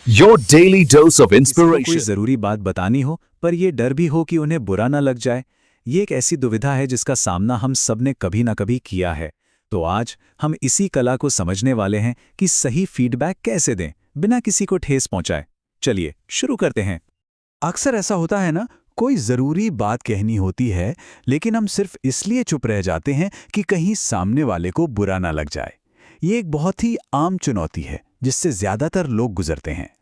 Your daily dose of किसी को कोई inspiration. जरूरी बात बतानी हो पर ये डर भी हो कि उन्हें बुरा ना लग जाए। ये एक ऐसी दुविधा है जिसका सामना हम सब ने कभी ना कभी किया है। तो आज हम इसी कला को समझने वाले हैं कि सही फीडबैक कैसे दें बिना किसी को ठेस पहुंचाए। चलिए शुरू करते हैं। अक्सर ऐसा होता है ना, कोई ज़रूरी बात कहनी होती है लेकिन हम सिर्फ इसलिए चुप रह जाते हैं कि कहीं सामने वाले को बुरा ना लग जाए। ये एक बहुत ही आम चुनौती है जिससे ज़्यादातर लोग गुजरते हैं।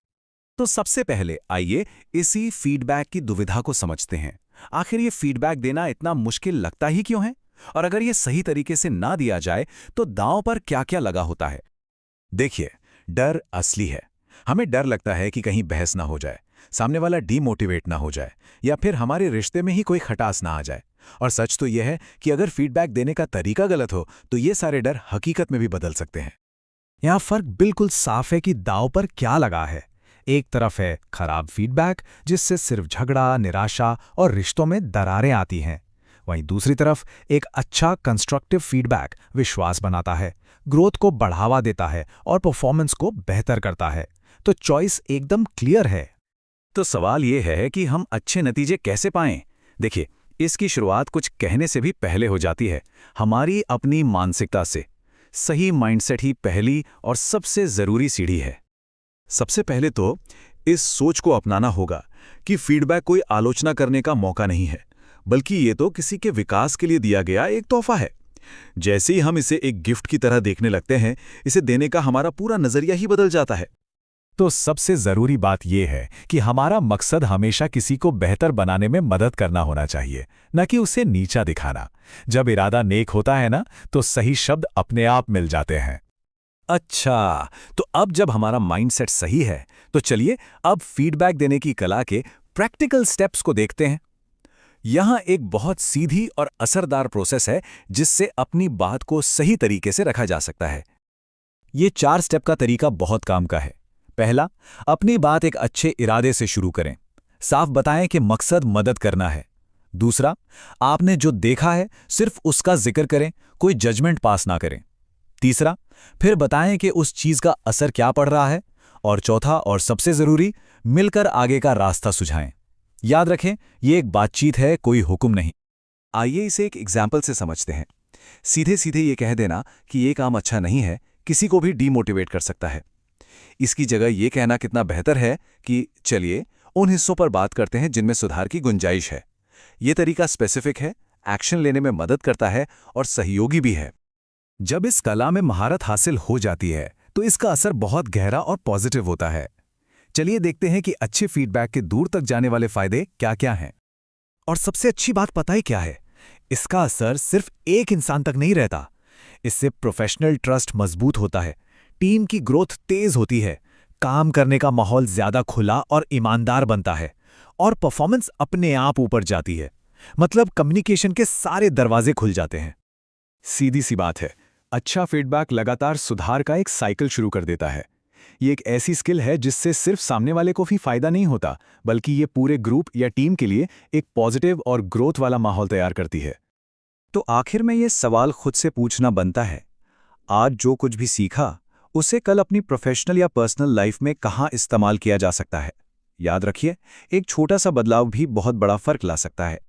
तो सबसे पहले आइए इसी फीडबैक की दुविधा को समझते हैं। आखिर ये फीडबैक देना इतना मुश्किल लगता ही क्यों है? और अगर ये सही तरीके से ना दिया जाए तो दांव पर क्या-क्या लगा होता है। देखिए, डर असली है। हमें डर लगता है कि कहीं बहस ना हो जाए, सामने वाला डीमोटिवेट ना हो जाए या फिर हमारे रिश्ते में ही कोई खटास ना आ जाए। और सच तो यह है कि अगर फीडबैक देने का तरीका गलत हो तो ये सारे डर हकीकत में भी बदल सकते हैं। यहाँ फर्क बिल्कुल साफ है कि दांव पर क्या लगा है। एक तरफ है खराब फीडबैक जिससे सिर्फ झगड़ा, निराशा और रिश्तों में दरारें आती हैं। वहीं दूसरी तरफ एक अच्छा कंस्ट्रक्टिव फीडबैक विश्वास बनाता है, ग्रोथ को बढ़ावा देता है और परफॉर्मेंस को बेहतर करता है। तो चॉइस एकदम क्लियर है। तो सवाल ये है कि हम अच्छे नतीजे कैसे पाएं? देखिए, इसकी शुरुआत कुछ कहने से भी पहले हो जाती है, हमारी अपनी मानसिकता से। सही माइंडसेट ही पहली और सबसे जरूरी सीढ़ी है। सबसे पहले तो इस सोच को अपनाना होगा कि फीडबैक कोई आलोचना करने का मौका नहीं है, बल्कि ये तो किसी के विकास के लिए दिया गया एक तोहफा है। जैसे ही हम इसे एक गिफ्ट की तरह देखने लगते हैं, इसे देने का हमारा पूरा नजरिया ही बदल जाता है। तो सबसे जरूरी बात यह है कि हमारा मकसद हमेशा किसी को बेहतर बनाने में मदद करना होना चाहिए, न कि उसे नीचा दिखाना। जब इरादा नेक होता है ना, तो सही शब्द अपने आप मिल जाते हैं। अच्छा, तो अब जब हमारा माइंडसेट सही है, तो चलिए अब फीडबैक देने की कला के प्रैक्टिकल स्टेप्स को देखते हैं। यहाँ एक बहुत सीधी और असरदार प्रोसेस है जिससे अपनी बात को सही तरीके से रखा जा सकता है। ये 4 स्टेप का तरीका बहुत काम का है। पहला, अपनी बात एक अच्छे इरादे से शुरू करें। साफ बताएं कि मकसद मदद करना है। दूसरा, आपने जो देखा है सिर्फ उसका जिक्र करें, कोई जजमेंट पास ना करें। तीसरा, फिर बताएं कि उस चीज का असर क्या पड़ रहा है। और चौथा और सबसे जरूरी, मिलकर आगे का रास्ता सुझाएं। याद रखें, ये एक बातचीत है, कोई हुक्म नहीं। आइए इसे एक एग्जाम्पल से समझते हैं। सीधे सीधे ये कह देना कि ये काम अच्छा नहीं है किसी को भी डीमोटिवेट कर सकता है। इसकी जगह ये कहना कितना बेहतर है कि चलिए उन हिस्सों पर बात करते हैं जिनमें सुधार की गुंजाइश है। ये तरीका स्पेसिफिक है, एक्शन लेने में मदद करता है और सहयोगी भी है। जब इस कला में महारत हासिल हो जाती है तो इसका असर बहुत गहरा और पॉजिटिव होता है। चलिए देखते हैं कि अच्छे फीडबैक के दूर तक जाने वाले फायदे क्या-क्या हैं। और सबसे अच्छी बात पता ही क्या है? इसका असर सिर्फ एक इंसान तक नहीं रहता। इससे प्रोफेशनल ट्रस्ट मजबूत होता है, टीम की ग्रोथ तेज होती है, काम करने का माहौल ज्यादा खुला और ईमानदार बनता है और परफॉर्मेंस अपने आप ऊपर जाती है। मतलब कम्युनिकेशन के सारे दरवाजे खुल जाते हैं। सीधी सी बात है, अच्छा फीडबैक लगातार सुधार का एक साइकिल शुरू कर देता है। ये एक ऐसी स्किल है जिससे सिर्फ सामने वाले को भी फायदा नहीं होता, बल्कि ये पूरे ग्रुप या टीम के लिए एक पॉजिटिव और ग्रोथ वाला माहौल तैयार करती है। तो आखिर में ये सवाल खुद से पूछना बनता है, आज जो कुछ भी सीखा उसे कल अपनी प्रोफेशनल या पर्सनल लाइफ में कहाँ इस्तेमाल किया जा सकता है? याद रखिए, एक छोटा सा बदलाव भी बहुत बड़ा फर्क ला सकता है।